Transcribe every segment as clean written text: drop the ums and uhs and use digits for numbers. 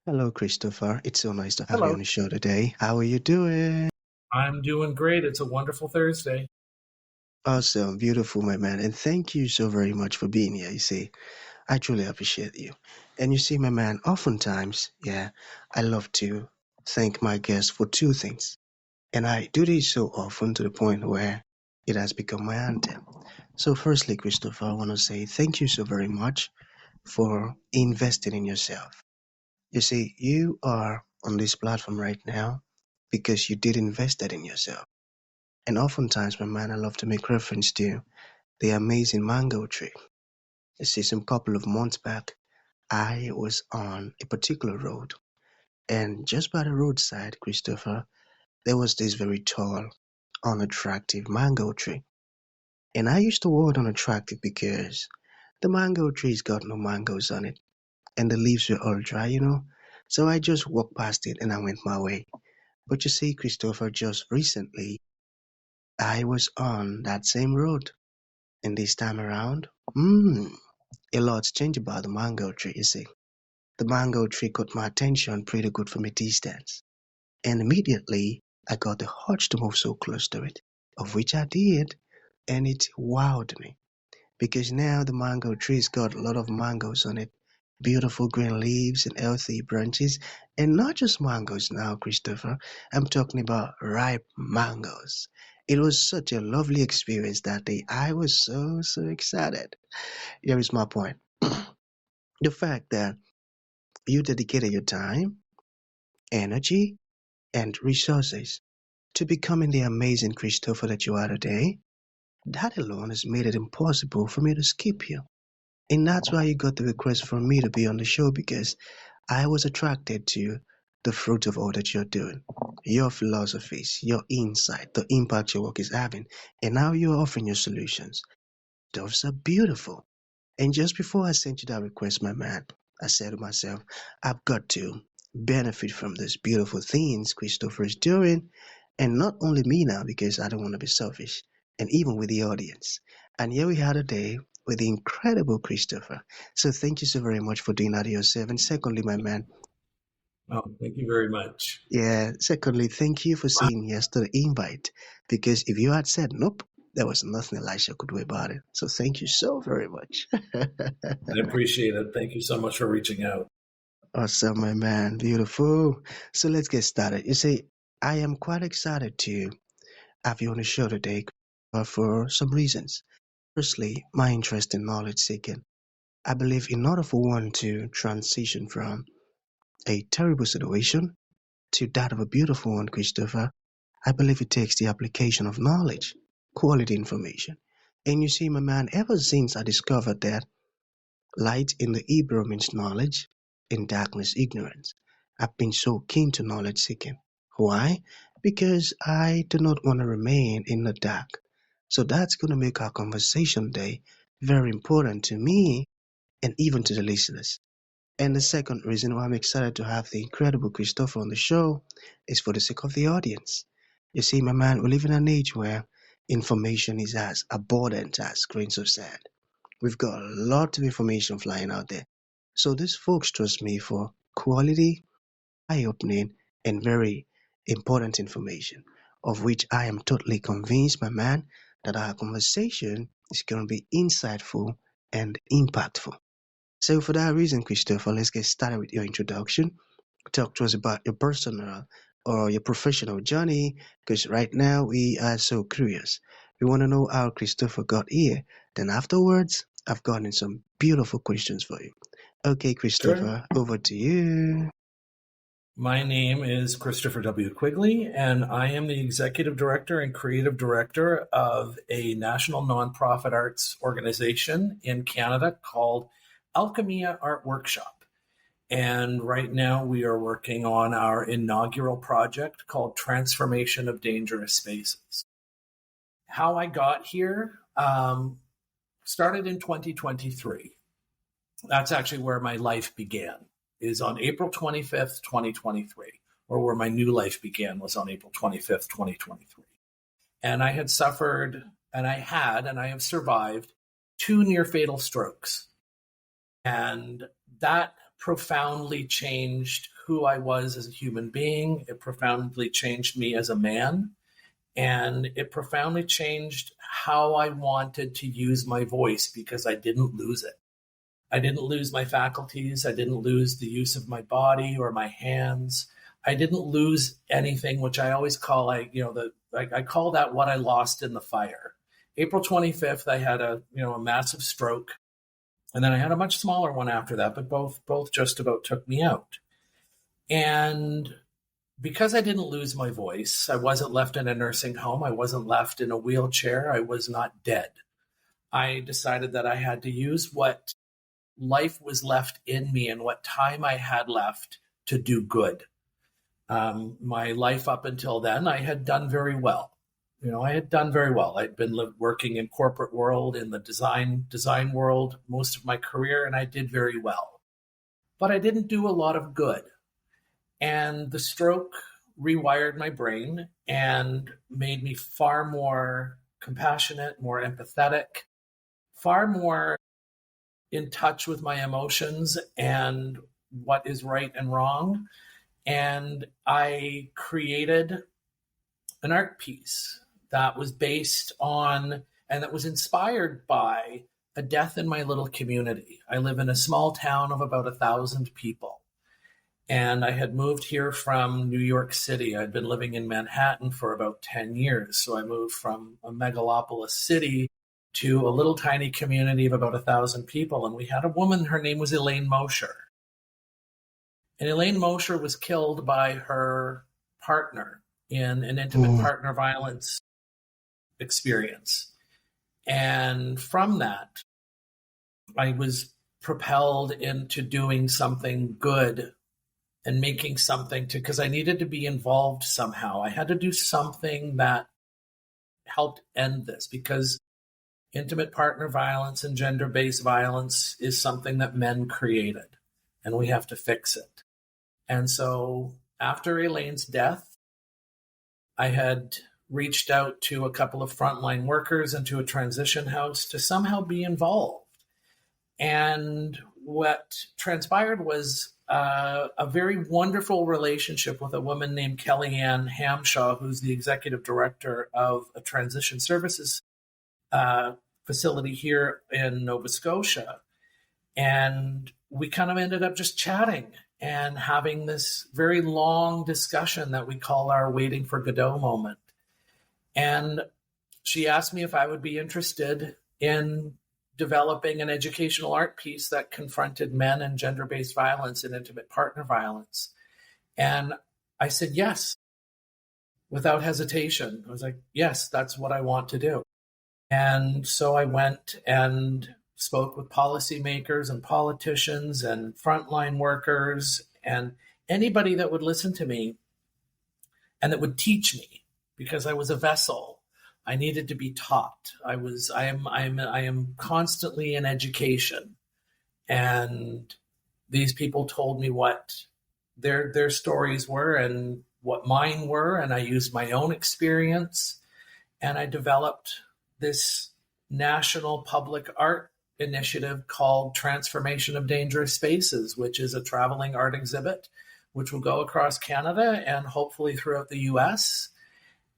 Hello, Christopher. It's so nice to have you on Hello. the show today. How are you doing? I'm doing great. It's a wonderful Thursday. Awesome, beautiful, my man. And thank you so very much for being here. You see, I truly appreciate you. And you see, my man, oftentimes, I love to thank my guests for two things. And I do this so often to the point where it has become my anthem. So, firstly, Christopher, I want to say thank you so very much for investing in yourself. You see, you are on this platform right now because you did invest that in yourself. And oftentimes, my man, I love to make reference to the amazing mango tree. You see, some couple of months back, I was on a particular road, and just by the roadside, Christopher, there was this very tall, unattractive mango tree. And I used the word unattractive because the mango tree's got no mangoes on it, and the leaves were all dry. So I just walked past it and I went my way. But you see, Christopher, just recently, I was on that same road. And this time around, a lot's changed about the mango tree, you see. The mango tree caught my attention pretty good from a distance. And immediately, I got the urge to move so close to it, of which I did, and it wowed me. Because now the mango tree's got a lot of mangoes on it, beautiful green leaves and healthy branches, and not just mangoes now, Christopher. I'm talking about ripe mangoes. It was such a lovely experience that day. I was so excited. Here is my point. The fact that you dedicated your time, energy, and resources to becoming the amazing Christopher that you are today, that alone has made it impossible for me to skip you. And that's why you got the request from me to be on the show because I was attracted to the fruit of all that you're doing, your philosophies, your insight, the impact your work is having, and how you're offering your solutions. Those are beautiful. And just before I sent you that request, my man, I said to myself, I've got to benefit from these beautiful things Christopher is doing, and not only me now because I don't want to be selfish, and even with the audience. And here we had a day with the incredible Christopher. So thank you so very much for doing that yourself. And secondly, my man, Oh, thank you very much. secondly, thank you for saying yes to the invite because if you had said nope, there was nothing Elisha could do about it. So thank you so very much. I appreciate it. Thank you so much for reaching out. Awesome, my man. Beautiful. So let's get started. You see, I am quite excited to have you on the show today for some reasons. Firstly, my interest in knowledge seeking. I believe in order for one to transition from a terrible situation to that of a beautiful one, Christopher, I believe it takes the application of knowledge, quality information. And you see, my man, ever since I discovered that light in the Hebrew means knowledge, in darkness ignorance. I've been so keen to knowledge seeking. Why? Because I do not want to remain in the dark. So that's going to make our conversation today very important to me and even to the listeners. And the second reason why I'm excited to have the incredible Christopher on the show is for the sake of the audience. You see, my man, we live in an age where information is as abundant as grains of sand. We've got a lot of information flying out there. So these folks trust me for quality, eye-opening, and very important information, of which I am totally convinced, my man, that our conversation is going to be insightful and impactful. So for that reason, Christopher, let's get started with your introduction. Talk to us about your personal or your professional journey, because right now we are so curious. We want to know how Christopher got here. Then afterwards, I've gotten some beautiful questions for you. Okay, Sure. Christopher, over to you. My name is Christopher W. Quigley, and I am the Executive Director and Creative Director of a national nonprofit arts organization in Canada called Alchemia Art Workshop. And right now we are working on our inaugural project called Transformation of Dangerous Spaces. How I got here started in 2023. That's actually where my life began, is on April 25th, 2023, or where my new life began was on April 25th, 2023. And I had suffered, and I have survived two near fatal strokes. And that profoundly changed who I was as a human being. It profoundly changed me as a man. And it profoundly changed how I wanted to use my voice because I didn't lose it. I didn't lose my faculties. I didn't lose the use of my body or my hands. I didn't lose anything, which I always call, I call that what I lost in the fire. April 25th, I had a massive stroke, and then I had a much smaller one after that, but both just about took me out. And because I didn't lose my voice, I wasn't left in a nursing home. I wasn't left in a wheelchair. I was not dead. I decided that I had to use what life was left in me and what time I had left to do good. My life up until then, I had done very well. I had done very well. I'd been working in corporate world, in the design world most of my career, and I did very well. But I didn't do a lot of good. And the stroke rewired my brain and made me far more compassionate, more empathetic, far more in touch with my emotions and what is right and wrong. And I created an art piece that was based on and that was inspired by a death in my little community. I live in a small town of about 1,000 people. And I had moved here from New York City. I'd been living in Manhattan for about 10 years. So I moved from a megalopolis city to a little tiny community of about 1,000 people. And we had a woman, her name was Elaine Mosher. And Elaine Mosher was killed by her partner in an intimate partner violence experience. And from that, I was propelled into doing something good and making something because I needed to be involved somehow. I had to do something that helped end this because intimate partner violence and gender-based violence is something that men created, and we have to fix it. And so after Elaine's death, I had reached out to a couple of frontline workers and to a transition house to somehow be involved. And what transpired was a very wonderful relationship with a woman named Kellyanne Hamshaw, who's the executive director of a transition services facility here in Nova Scotia. And we kind of ended up just chatting and having this very long discussion that we call our waiting for Godot moment. And she asked me if I would be interested in developing an educational art piece that confronted men and gender-based violence and intimate partner violence. And I said, yes, without hesitation. I was like, yes, that's what I want to do. And so I went and spoke with policymakers and politicians and frontline workers and anybody that would listen to me and that would teach me, because I was a vessel. I needed to be taught. I am constantly in education. And these people told me what their stories were and what mine were. And I used my own experience. And I developed this national public art initiative called Transformation of Dangerous Spaces, which is a traveling art exhibit, which will go across Canada and hopefully throughout the US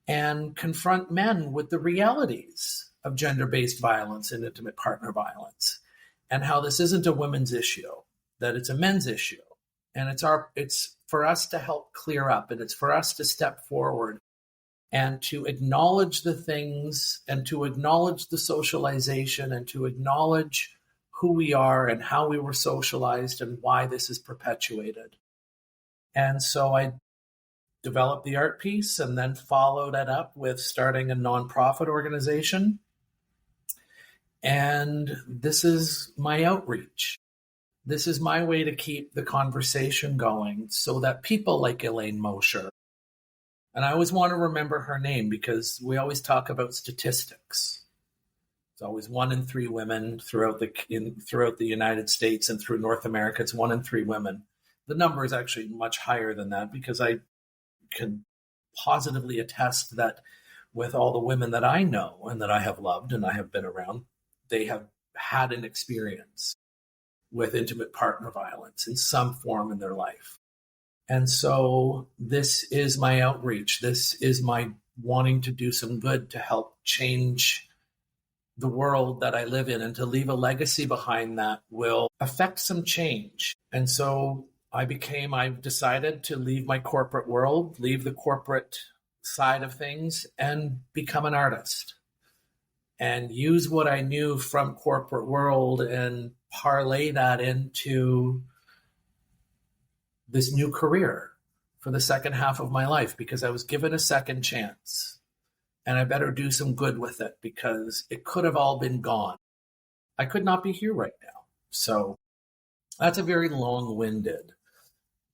and confront men with the realities of gender-based violence and intimate partner violence, and how this isn't a women's issue, that it's a men's issue. And it's for us to help clear up, and it's for us to step forward and to acknowledge the things and to acknowledge the socialization and to acknowledge who we are and how we were socialized and why this is perpetuated. And so I developed the art piece and then followed it up with starting a nonprofit organization. And this is my outreach. This is my way to keep the conversation going so that people like Elaine Mosher, and I always want to remember her name because we always talk about statistics. It's always 1 in 3 women throughout the United States and through North America. It's 1 in 3 women. The number is actually much higher than that because I can positively attest that with all the women that I know and that I have loved and I have been around, they have had an experience with intimate partner violence in some form in their life. And so this is my outreach. This is my wanting to do some good to help change the world that I live in and to leave a legacy behind that will affect some change. And so I've decided to leave my corporate world, leave the corporate side of things, and become an artist and use what I knew from corporate world and parlay that into this new career for the second half of my life, because I was given a second chance and I better do some good with it because it could have all been gone. I could not be here right now. So that's a very long-winded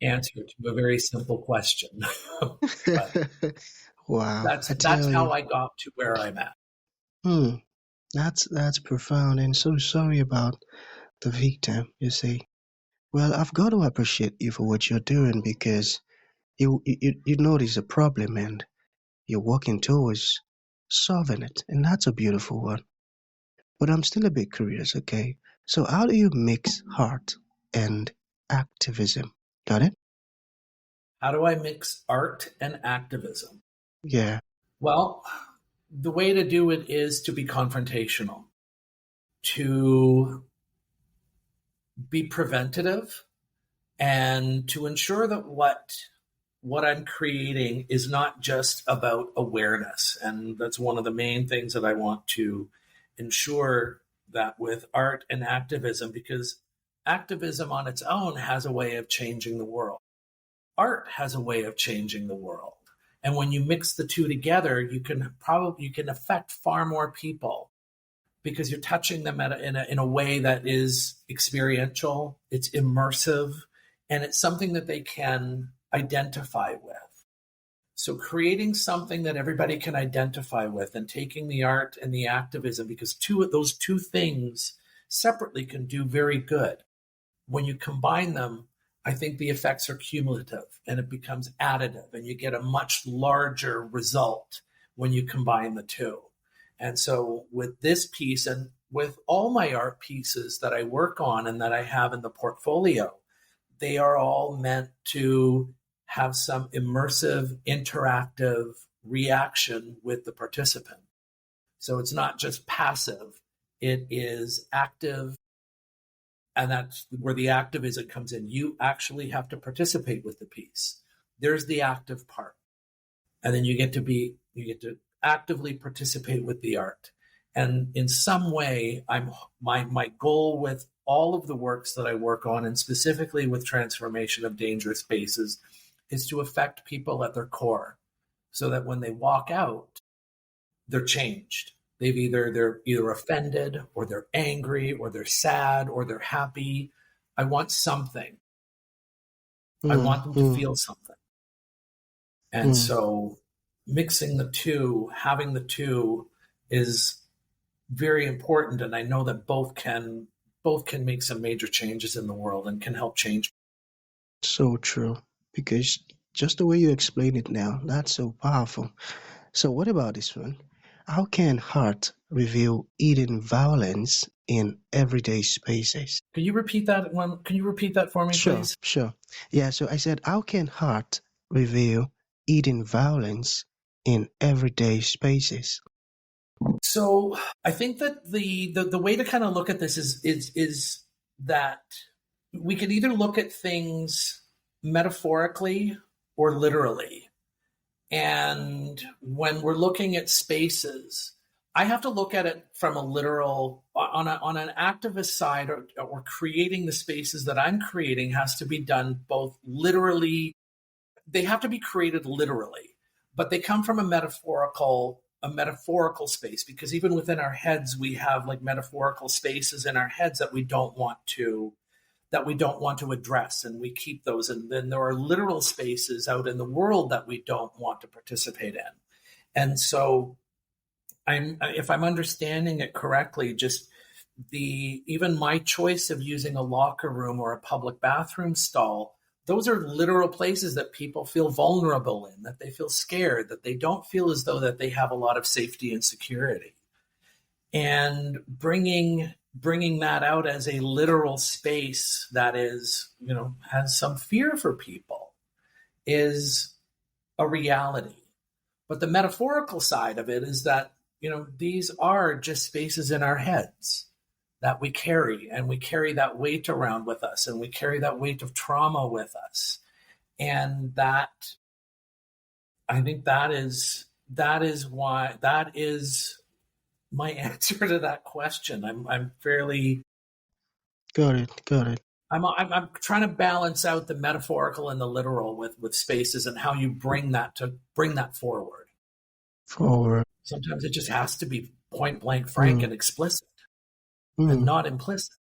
answer to a very simple question. But Wow, I that's tell how you, I got to where I'm at. hmm, that's profound, and so sorry about the victim, you see. Well, I've got to appreciate you for what you're doing because you notice a problem and you're working towards solving it, and that's a beautiful one. But I'm still a bit curious, okay? So how do you mix art and activism? Got it? How do I mix art and activism? Yeah. Well, the way to do it is to be confrontational, to be preventative, and to ensure that what I'm creating is not just about awareness. And that's one of the main things that I want to ensure that with art and activism, because activism on its own has a way of changing the world. Art has a way of changing the world. And when you mix the two together, you can affect far more people because you're touching them in a way that is experiential, it's immersive, and it's something that they can identify with. So creating something that everybody can identify with and taking the art and the activism, because those two things separately can do very good. When you combine them, I think the effects are cumulative and it becomes additive and you get a much larger result when you combine the two. And so with this piece and with all my art pieces that I work on and that I have in the portfolio, they are all meant to have some immersive, interactive reaction with the participant. So it's not just passive, it is active. And that's where the activism comes in. You actually have to participate with the piece. There's the active part. And then you get to actively participate with the art. And in some way, my goal with all of the works that I work on, and specifically with transformation of dangerous spaces, is to affect people at their core so that when they walk out, they're changed. They're either offended or they're angry or they're sad or they're happy. I want something. I Mm, want them to mm, feel something. And mm. so mixing the two, having the two is very important. And I know that both can make some major changes in the world and can help change. So true. Because just the way you explain it now, that's so powerful. So what about this one? How can art reveal hidden violence in everyday spaces? Can you repeat that one? Can you repeat that for me, Sure, please? sure. Yeah, so I said, how can art reveal hidden violence in everyday spaces? So I think that the way to kind of look at this is that we can either look at things metaphorically or literally. And when we're looking at spaces, I have to look at it from a literal on an activist side, or creating the spaces that I'm creating has to be done both literally. They have to be created literally, but they come from a metaphorical space, because even within our heads we have like metaphorical spaces in our heads that we don't want to address, and we keep those. And then there are literal spaces out in the world that we don't want to participate in. And so if I'm understanding it correctly, just even my choice of using a locker room or a public bathroom stall, those are literal places that people feel vulnerable in, that they feel scared, that they don't feel as though that they have a lot of safety and security. and bringing that out as a literal space that is, has some fear for people is a reality. But the metaphorical side of it is that, these are just spaces in our heads that we carry, and we carry that weight around with us, and we carry that weight of trauma with us. And that, I think that is why, that is my answer to that question. I'm fairly, Got it. Got it. I'm trying to balance out the metaphorical and the literal with spaces, and how you bring that forward. Forward. Sometimes it just has to be point blank, frank, Mm. and explicit, and Mm. not implicit.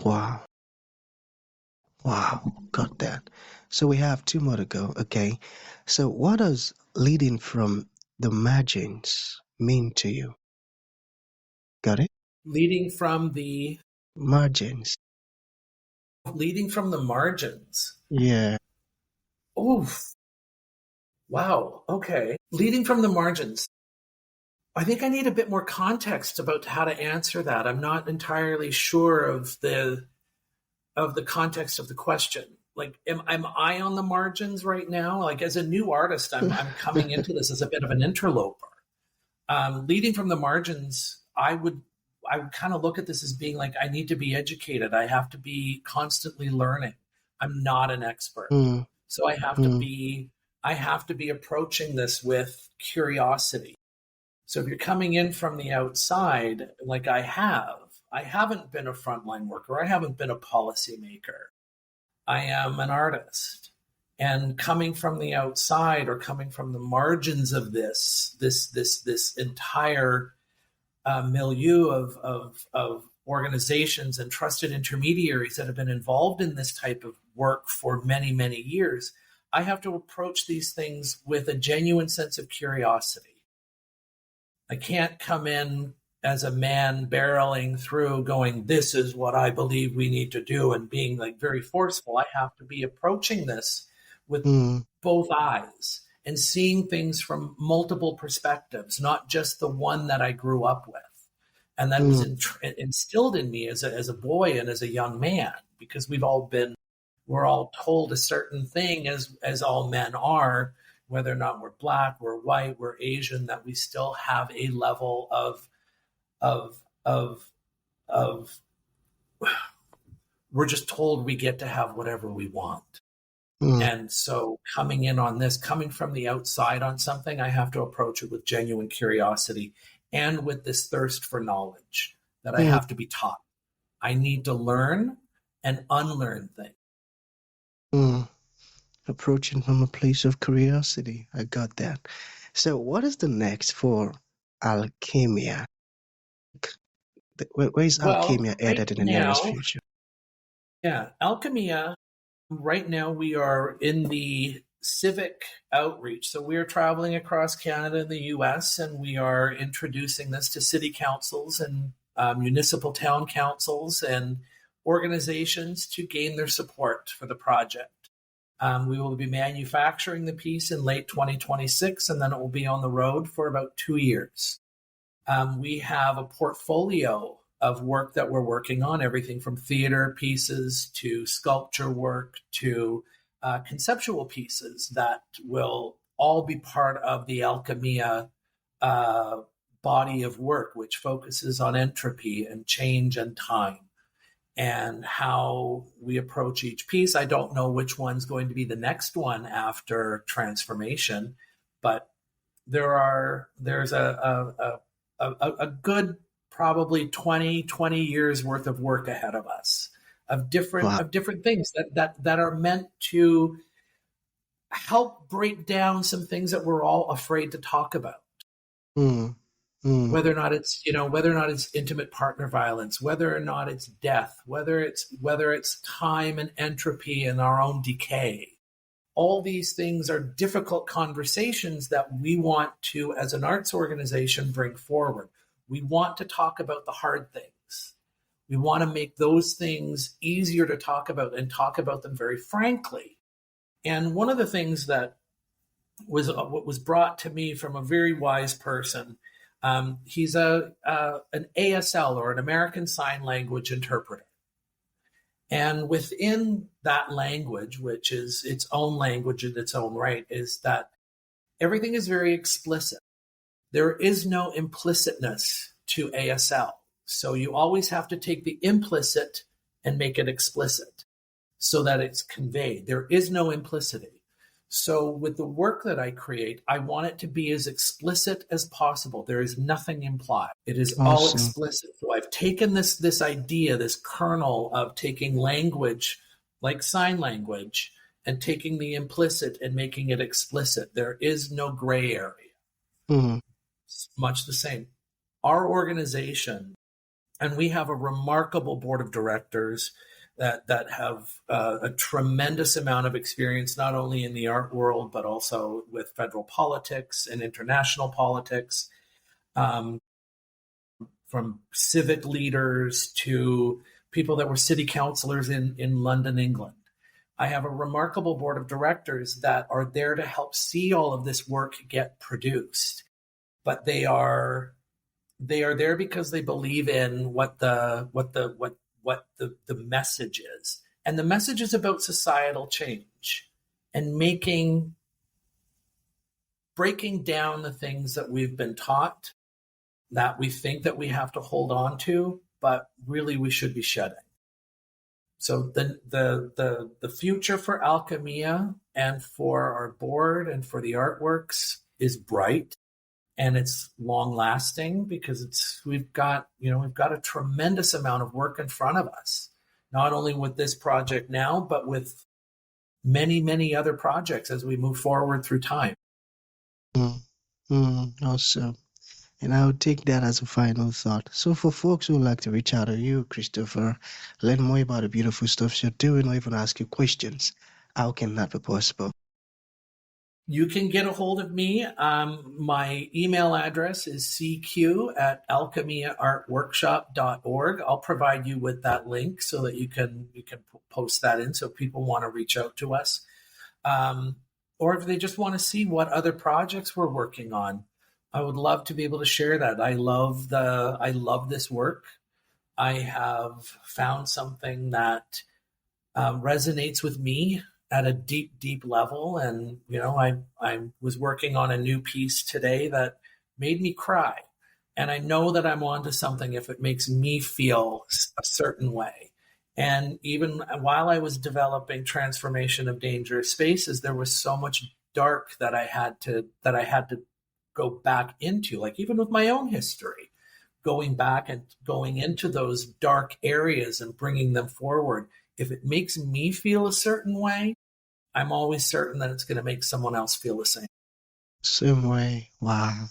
Wow. Wow. Got that. So we have two more to go. Okay. So what does leading from the margins mean to you? Got it? Leading from the Margins. margins. Yeah. Oof. Wow. Okay. Leading from the margins. I think I need a bit more context about how to answer that. I'm not entirely sure of the context of the question. Like, am I on the margins right now? Like, as a new artist, I'm coming into this as a bit of an interloper. Leading from the margins, I would kind of look at this as being like, I need to be educated. I have to be constantly learning. I'm not an expert, Mm. so I have to Mm. be approaching this with curiosity. So if you're coming in from the outside, like I haven't been a frontline worker. I haven't been a policymaker. I am an artist. And coming from the outside, or coming from the margins of this entire milieu of organizations and trusted intermediaries that have been involved in this type of work for many, many years, I have to approach these things with a genuine sense of curiosity. I can't come in as a man barreling through going, this is what I believe we need to do, and being like very forceful. I have to be approaching this with both eyes and seeing things from multiple perspectives, not just the one that I grew up with. And that was instilled in me as a boy and as a young man, because we're all told a certain thing, as all men are, whether or not we're Black, we're white, we're Asian, that we still have a level of we're just told we get to have whatever we want. And so coming from the outside on something, I have to approach it with genuine curiosity and with this thirst for knowledge that I have to be taught. I need to learn and unlearn things. Approaching from a place of curiosity. I got that. So what is the next for Alchemia? Where is Well, Alchemia right headed in the nearest now, future? Alchemia, right now we are in the civic outreach. So we are traveling across Canada and the US, and we are introducing this to city councils and municipal town councils and organizations to gain their support for the project. We will be manufacturing the piece in late 2026, and then it will be on the road for about 2 years. We have a portfolio of work that we're working on, everything from theater pieces to sculpture work to conceptual pieces that will all be part of the Alchemia body of work, which focuses on entropy and change and time, and how we approach each piece. I don't know which one's going to be the next one after transformation, but there's a good probably 20 years worth of work ahead of us of different things that are meant to help break down some things that we're all afraid to talk about. Whether or not it's intimate partner violence, whether or not it's death, whether it's time and entropy and our own decay. All these things are difficult conversations that we want to, as an arts organization, bring forward. We want to talk about the hard things. We want to make those things easier to talk about and talk about them very frankly. And one of the things that was brought to me from a very wise person He's an ASL, or an American Sign Language interpreter. And within that language, which is its own language in its own right, is that everything is very explicit. There is no implicitness to ASL. So you always have to take the implicit and make it explicit so that it's conveyed. There is no implicity. So with the work that I create, I want it to be as explicit as possible. There is nothing implied. It is all Awesome. explicit. So I've taken this idea, this kernel of taking language like sign language and taking the implicit and making it explicit. There is no gray area. Mm. It's much the same. Our organization, and we have a remarkable board of directors that have a tremendous amount of experience, not only in the art world, but also with federal politics and international politics, from civic leaders to people that were city councilors in London, England. I have a remarkable board of directors that are there to help see all of this work get produced. But they are there because they believe in what the message is. And the message is about societal change and breaking down the things that we've been taught, that we think that we have to hold on to, but really we should be shedding. So the future for Alchemia and for our board and for the artworks is bright, and it's long lasting because we've got a tremendous amount of work in front of us, not only with this project now, but with many, many other projects as we move forward through time. Awesome. And I would take that as a final thought. So for folks who would like to reach out to you, Christopher, learn more about the beautiful stuff you're doing, or even ask you questions, how can that be possible? You can get a hold of me. My email address is cq@alchemiaartworkshop.org. I'll provide you with that link so that you can post that in so people want to reach out to us. Or if they just want to see what other projects we're working on, I would love to be able to share that. I love this work. I have found something that resonates with me at a deep, deep level. And, I was working on a new piece today that made me cry. And I know that I'm onto something if it makes me feel a certain way. And even while I was developing Transformation of Dangerous Spaces, there was so much dark that I had to go back into, like even with my own history, going back and going into those dark areas and bringing them forward. If it makes me feel a certain way, I'm always certain that it's going to make someone else feel the same. Same way. Wow.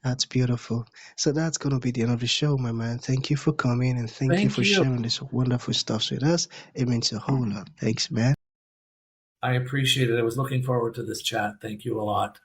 That's beautiful. So that's going to be the end of the show, my man. Thank you for coming, and thank you for sharing this wonderful stuff with us. It means a whole lot. Thanks, man. I appreciate it. I was looking forward to this chat. Thank you a lot.